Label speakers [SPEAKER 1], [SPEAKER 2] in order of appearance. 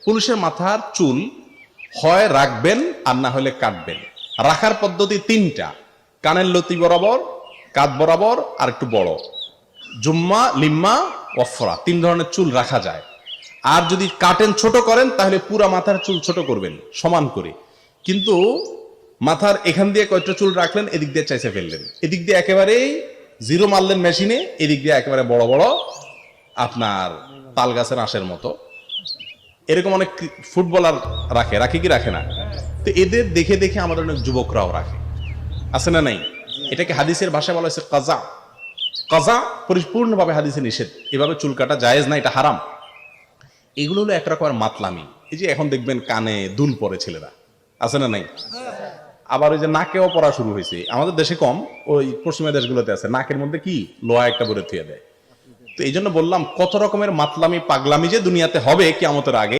[SPEAKER 1] পুরুষের মাথার চুল হয় রাখবেন আর না হলে কাটবেন। রাখার পদ্ধতি তিনটা: কানের লতি বরাবর, কাঁধ বরাবর, আর একটু বড়। জুম্মা, লিম্মা, ওয়ফরা, তিন ধরনের চুল রাখা যায়। আর যদি কাটেন, ছোট করেন, তাহলে পুরা মাথার চুল ছোট করবেন সমান করে। কিন্তু মাথার এখান দিয়ে কয়েকটা চুল রাখলেন, এদিক দিয়ে চাইছে ফেললেন, এদিক দিয়ে একেবারেই জিরো মারলেন মেশিনে, এদিক দিয়ে একেবারে বড় বড় আপনার তাল গাছের আঁশের মতো। এরকম অনেক ফুটবলার রাখে কি রাখে না? তো এদের দেখে দেখে আমাদের অনেক যুবকরাও রাখে, আছে না নাই? এটাকে হাদিসের ভাষায় বলা হয়েছে কাজা। কাজা পরিপূর্ণভাবে হাদিসে নিষেধ, এভাবে চুল কাটা জায়েজ না, এটা হারাম। এগুলো হলো এক রকমের মাতলামি। এই যে এখন দেখবেন কানে দুল পরে ছেলেরা, আছে না নাই? আবার ওই যে নাকেও পরা শুরু হয়েছে, আমাদের দেশে কম, ওই পশ্চিমা দেশগুলোতে আছে, নাকের মধ্যে কি লোহা একটা ভরে থুয়ে দেয়। তো এই জন্য বললাম, কত রকমের মাতলামি পাগলামি যে দুনিয়াতে হবে কিয়ামতের আগে।